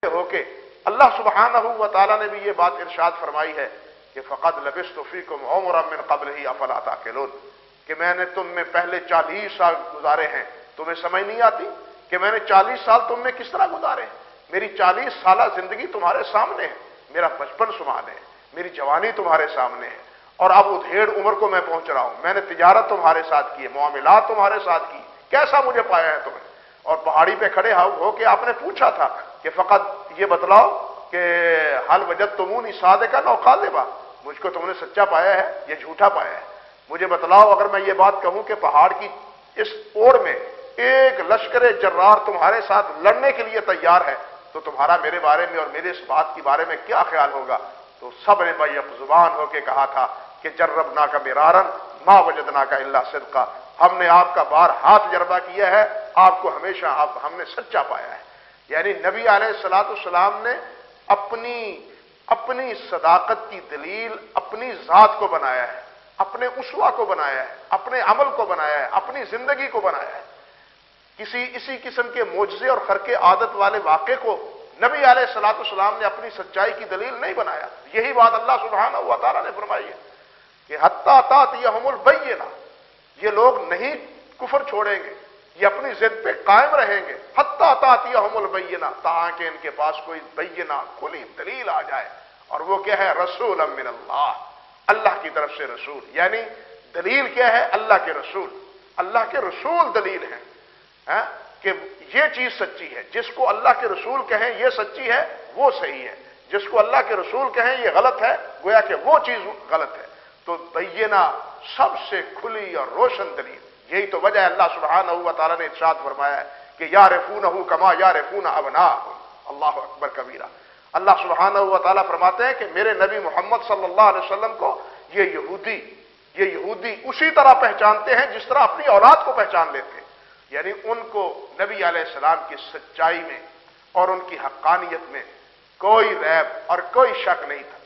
ہو کے اللہ سبحانہ و تعالیٰ نے بھی یہ بات ارشاد فرمائی ہے کہ فقد لبثت فیکم عمرا من قبلہ افلا تعقلون، کہ میں نے تم میں پہلے 40 سال گزارے ہیں، تمہیں سمجھ نہیں آتی کہ میں نے 40 سال تم میں کس طرح گزارے ہیں؟ میری 40 سالہ زندگی تمہارے سامنے ہے، میرا بچپن سامنے ہے، میری جوانی تمہارے سامنے ہے، اور اب ادھیڑ عمر کو میں پہنچ رہا ہوں، میں نے تجارت تمہارے ساتھ کی ہے، معاملات تمہارے ساتھ کی، کیسا مجھے پایا ہے تمہیں؟ اور پہاڑی پہ کھڑے ہو کے آپ نے پوچھا تھا کہ فقط یہ بتلاؤ کہ حل وجدتمونی صادقا او کاذبا، مجھ کو تم نے سچا پایا ہے یا جھوٹا پایا ہے؟ مجھے بتلاؤ، اگر میں یہ بات کہوں کہ پہاڑ کی اس اوڑ میں ایک لشکر جرار تمہارے ساتھ لڑنے کے لیے تیار ہے تو تمہارا میرے بارے میں اور میرے اس بات کے بارے میں کیا خیال ہوگا؟ تو سب نے بیک زبان ہو کے کہا تھا کہ جربنا کا مرارن ما وجدنا کا الا صدقا، ہم نے آپ کا بار ہاتھ تجربہ کیا ہے، آپ کو ہمیشہ ہم نے سچا پایا ہے۔ یعنی نبی علیہ الصلوۃ والسلام نے اپنی صداقت کی دلیل اپنی ذات کو بنایا ہے، اپنے اسوہ کو بنایا ہے، اپنے عمل کو بنایا ہے، اپنی زندگی کو بنایا ہے۔ اسی قسم کے معجزے اور خرق عادت والے واقعے کو نبی علیہ الصلوۃ والسلام نے اپنی سچائی کی دلیل نہیں بنایا۔ یہی بات اللہ سبحانہ و تعالیٰ نے فرمائی ہے کہ حتی تأتیہم البینہ، یہ لوگ نہیں کفر چھوڑیں گے، یہ اپنی ضد پہ قائم رہیں گے، حتی تأتیہم البینہ، تاکہ ان کے پاس کوئی بینہ کھلی دلیل آ جائے، اور وہ کیا ہے؟ رسول من اللہ، اللہ کی طرف سے رسول۔ یعنی دلیل کیا ہے؟ اللہ کے رسول، اللہ کے رسول دلیل ہیں کہ یہ چیز سچی ہے، جس کو اللہ کے رسول کہیں یہ سچی ہے وہ صحیح ہے، جس کو اللہ کے رسول کہیں یہ غلط ہے گویا کہ وہ چیز غلط ہے۔ تو بینہ سب سے کھلی اور روشن دلیل، یہی تو وجہ ہے اللہ سبحانہ و تعالیٰ نے ارشاد فرمایا ہے کہ یعرفونہ کما یعرفون ابناءہم، اللہ اکبر کبیرہ۔ اللہ سبحانہ و تعالیٰ فرماتے ہیں کہ میرے نبی محمد صلی اللہ علیہ وسلم کو یہ یہودی اسی طرح پہچانتے ہیں جس طرح اپنی اولاد کو پہچان لیتے ہیں۔ یعنی ان کو نبی علیہ السلام کی سچائی میں اور ان کی حقانیت میں کوئی ریب اور کوئی شک نہیں تھا۔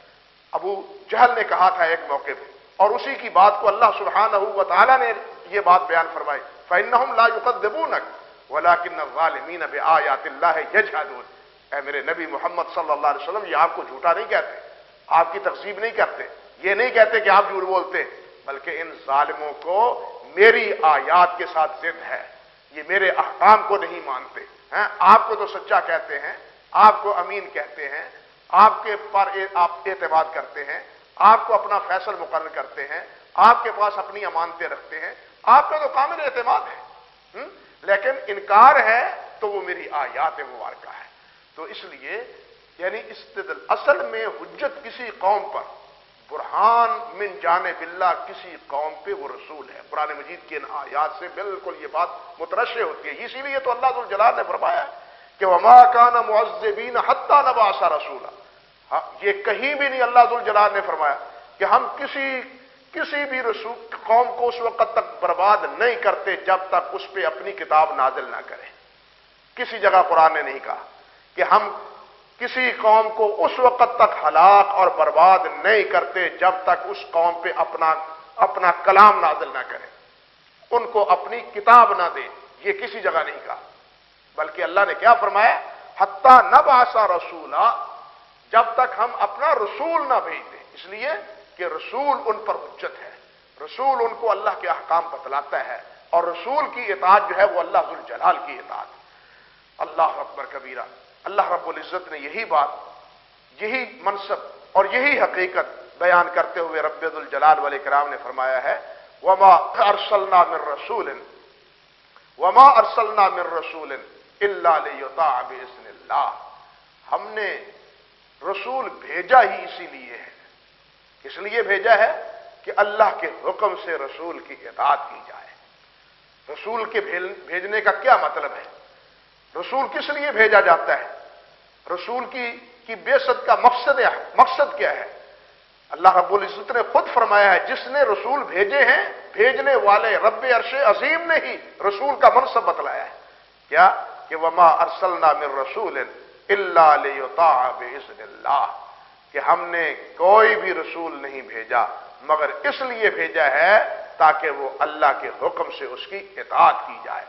ابو جہل نے کہا تھا ایک موقع پہ، اور اسی کی بات کو اللہ سبحانہ و تعالیٰ نے یہ بات بیان فرمائی، فَإِنَّهُمْ لَا يُكَذِّبُونَكَ وَلَكِنَّ الظَّالِمِينَ بِآيَاتِ اللَّهِ يَجْحَدُونَ۔ اے میرے نبی محمد صلی اللہ علیہ وسلم، یہ آپ کو جھوٹا نہیں کہتے، آپ کی تکذیب نہیں کرتے، یہ نہیں کہتے کہ آپ جھوٹ بولتے، بلکہ ان ظالموں کو میری آیات کے ساتھ ضد ہے، یہ میرے احکام کو نہیں مانتے ہیں۔ آپ کو تو سچا کہتے ہیں، آپ کو امین کہتے ہیں، آپ کے پر آپ اعتماد کرتے ہیں، آپ کو اپنا فیصل مقرر کرتے ہیں، آپ کے پاس اپنی امانتیں رکھتے ہیں، آپ کا تو کامل اعتماد ہے، لیکن انکار ہے تو وہ میری آیات مبارکہ ہے۔ تو اس لیے یعنی اصل میں حجت کسی قوم پر، برہان من جانب اللہ کسی قوم پہ وہ رسول ہے۔ قرآن مجید کی ان آیات سے بالکل یہ بات مترشح ہوتی ہے۔ اسی لیے تو اللہ ذوالجلال نے فرمایا کہ وما کان معذبین حتی نبعث رسولا، یہ کہیں بھی نہیں اللہ ذوالجلال نے فرمایا کہ ہم کسی بھی رسول قوم کو اس وقت تک برباد نہیں کرتے جب تک اس پہ اپنی کتاب نازل نہ کریں۔ کسی جگہ قرآن نے نہیں کہا کہ ہم کسی قوم کو اس وقت تک ہلاک اور برباد نہیں کرتے جب تک اس قوم پہ اپنا کلام نازل نہ کریں، ان کو اپنی کتاب نہ دیں، یہ کسی جگہ نہیں کہا، بلکہ اللہ نے کیا فرمایا؟ حتی نبعث رسولا، جب تک ہم اپنا رسول نہ بھیج دیں، اس لیے کہ رسول ان پر حجت ہے، رسول ان کو اللہ کے احکام بتلاتا ہے، اور رسول کی اطاعت جو ہے وہ اللہ ذوالجلال کی اطاعت۔ اللہ اکبر کبیرہ۔ اللہ رب العزت نے یہی بات، یہی منصب اور یہی حقیقت بیان کرتے ہوئے رب ذوالجلال والاکرام نے فرمایا ہے وما ارسلنا من رسول الا لیطاع باذن اللہ، ہم نے رسول بھیجا ہی اسی لیے ہے، اس لیے بھیجا ہے کہ اللہ کے حکم سے رسول کی اطاعت کی جائے۔ رسول کے بھیجنے کا کیا مطلب ہے؟ رسول کس لیے بھیجا جاتا ہے؟ رسول کی بعثت کا مقصد کیا ہے؟ اللہ رب العزت نے خود فرمایا ہے جس نے رسول بھیجے ہیں، بھیجنے والے رب عرش عظیم نے ہی رسول کا منصب بتلایا ہے، کیا کہ وما ارسلنا من رسول الا لیطاع باذن اللہ، کہ ہم نے کوئی بھی رسول نہیں بھیجا مگر اس لیے بھیجا ہے تاکہ وہ اللہ کے حکم سے اس کی اطاعت کی جائے۔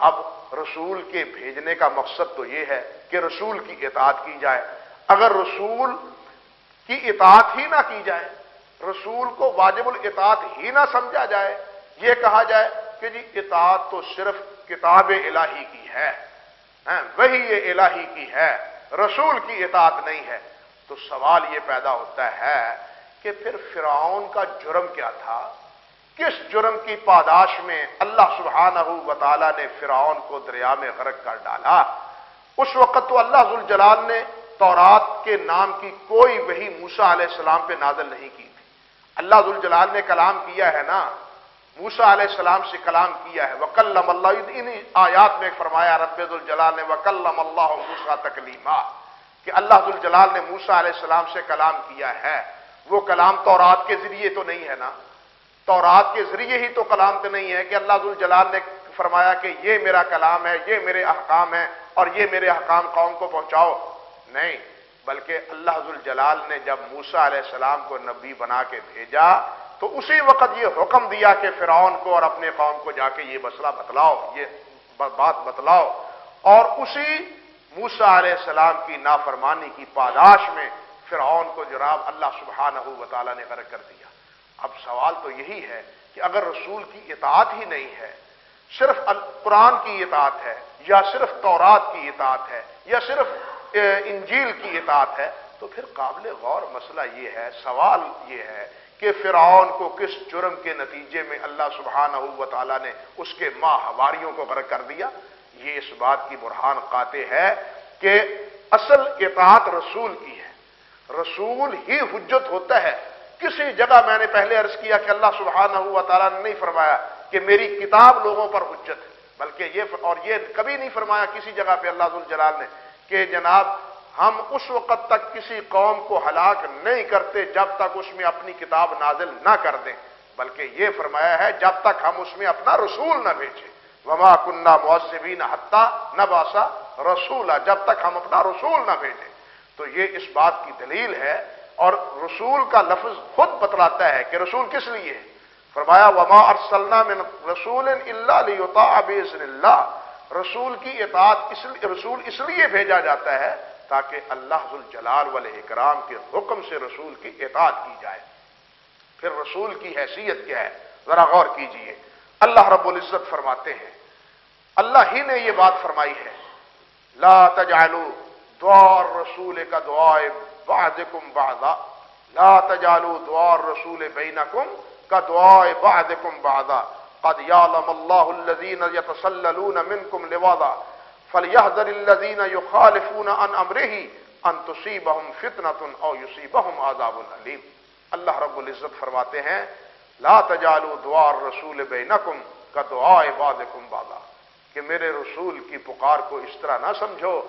اب رسول کے بھیجنے کا مقصد تو یہ ہے کہ رسول کی اطاعت کی جائے. اگر رسول کی اطاعت ہی نہ کی جائے، رسول کو واجب الاطاعت ہی نہ سمجھا جائے، یہ کہا جائے کہ جی اطاعت تو صرف کتاب الہی کی ہے، وہی یہ الہی کی ہے، رسول کی اطاعت نہیں ہے، تو سوال یہ پیدا ہوتا ہے کہ پھر فرعون کا جرم کیا تھا؟ کس جرم کی پاداش میں اللہ سبحانہ و تعالی نے فرعون کو دریا میں غرق کر ڈالا؟ اس وقت تو اللہ ذوالجلال نے تورات کے نام کی کوئی وحی موسیٰ علیہ السلام پہ نازل نہیں کی تھی. اللہ ذوالجلال نے کلام کیا ہے نا، موسیٰ علیہ السلام سے کلام کیا ہے. وَكَلَّمَ اللَّهُ، انہی آیات میں فرمایا رب ذوالجلال نے وَكَلَّمَ اللَّهُ مُوسَىٰ تَكْلِیمًا، کہ اللہ ذوالجلال نے موسیٰ علیہ السلام سے کلام کیا ہے. وہ کلام تورات کے ذریعے تو نہیں ہے نا، تورات کے ذریعے ہی تو کلام تو نہیں ہے کہ اللہ ذوالجلال نے فرمایا کہ یہ میرا کلام ہے، یہ میرے احکام ہیں اور یہ میرے احکام قوم کو پہنچاؤ. نہیں، بلکہ اللہ ذوالجلال نے جب موسیٰ علیہ السلام کو نبی بنا کے بھیجا تو اسی وقت یہ حکم دیا کہ فرعون کو اور اپنے قوم کو جا کے یہ مسئلہ بتلاؤ، یہ بات بتلاؤ. اور اسی موسیٰ علیہ السلام کی نافرمانی کی پاداش میں فرعون کو جناب اللہ سبحانہ و تعالیٰ نے غرق کر دیا. اب سوال تو یہی ہے کہ اگر رسول کی اطاعت ہی نہیں ہے، صرف قرآن کی اطاعت ہے یا صرف تورات کی اطاعت ہے یا صرف انجیل کی اطاعت ہے، تو پھر قابل غور مسئلہ یہ ہے، سوال یہ ہے کہ فرعون کو کس جرم کے نتیجے میں اللہ سبحانہ و تعالیٰ نے اس کے ماہواریوں کو غرق کر دیا؟ یہ اس بات کی برہان قاطع ہے کہ اصل اطاعت رسول کی ہے، رسول ہی حجت ہوتا ہے. کسی جگہ میں نے پہلے عرض کیا کہ اللہ سبحانہ و تعالیٰ نے نہیں فرمایا کہ میری کتاب لوگوں پر حجت ہے، بلکہ یہ کبھی نہیں فرمایا کسی جگہ پہ اللہ ذوالجلال نے کہ جناب ہم اس وقت تک کسی قوم کو ہلاک نہیں کرتے جب تک اس میں اپنی کتاب نازل نہ کر دیں، بلکہ یہ فرمایا ہے جب تک ہم اس میں اپنا رسول نہ بھیجیں. وما كنا معذبین حتی نبعث رسولا، جب تک ہم اپنا رسول نہ بھیجیں. تو یہ اس بات کی دلیل ہے، اور رسول کا لفظ خود بتلاتا ہے کہ رسول کس لیے ہے. فرمایا وما ارسلنا من رسول الا لیطاع باذن اللہ، رسول کی اطاعت رسول اس لیے بھیجا جاتا ہے تاکہ اللہ ذوالجلال والاکرام کے حکم سے رسول کی اطاعت کی جائے. پھر رسول کی حیثیت کیا ہے ذرا غور کیجئے. اللہ رب العزت فرماتے ہیں، اللہ ہی نے یہ بات فرمائی ہے، لا تجعلوا دعاء الرسول كدعاء بعضكم بعضا، لا تجعلوا دعاء الرسول بينكم كدعاء بعضكم بعضا قد يعلم الله الذين يتسللون منكم لواذا فليحذر الذين يخالفون عن امره ان تصيبهم فتنة او يصيبهم عذاب اليم. اللہ رب العزت فرماتے ہیں لا تجعلوا دعاء الرسول بينكم كدعاء بعضكم بعضا، کہ میرے رسول کی پکار کو اس طرح نہ سمجھو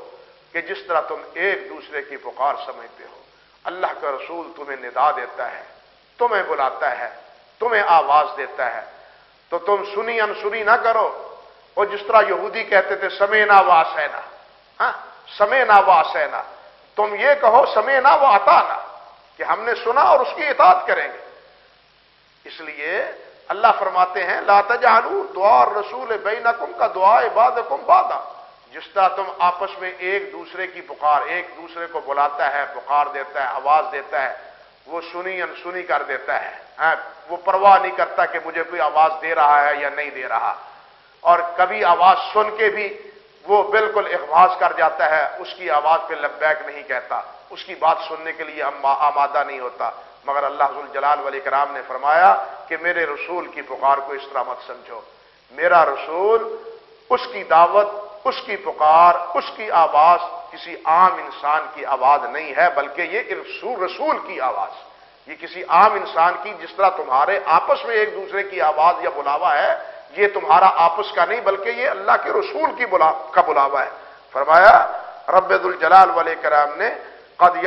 کہ جس طرح تم ایک دوسرے کی پکار سمجھتے ہو. اللہ کا رسول تمہیں ندا دیتا ہے، تمہیں بلاتا ہے، تمہیں آواز دیتا ہے، تو تم سنی انسنی نہ کرو. اور جس طرح یہودی کہتے تھے سمعنا وعصینا، سمعنا وعصینا، تم یہ کہو سمعنا واطعنا، کہ ہم نے سنا اور اس کی اطاعت کریں گے. اس لیے اللہ فرماتے ہیں لا تجعلوا دعاء الرسول بینکم کا دعاء بعضکم بعضا، جس طرح تم آپس میں ایک دوسرے کی پکار، ایک دوسرے کو بلاتا ہے، پکار دیتا ہے، آواز دیتا ہے، وہ سنی انسنی کر دیتا ہے، وہ پرواہ نہیں کرتا کہ مجھے کوئی آواز دے رہا ہے یا نہیں دے رہا. اور کبھی آواز سن کے بھی وہ بالکل اغماض کر جاتا ہے، اس کی آواز پہ لبیک نہیں کہتا، اس کی بات سننے کے لیے آمادہ نہیں ہوتا. مگر اللہ ذوالجلال والاکرام نے فرمایا کہ میرے رسول کی پکار کو اس طرح مت سمجھو. میرا رسول، اس کی دعوت، اس کی پکار، اس کی آواز کسی عام انسان کی آواز نہیں ہے، بلکہ یہ رسول کی آواز، یہ کسی عام انسان کی، جس طرح تمہارے آپس میں ایک دوسرے کی آواز یا بلاوا ہے، یہ تمہارا آپس کا نہیں بلکہ یہ اللہ کے رسول کا بلاوا ہے. فرمایا رب ذوالجلال والاکرام نے قد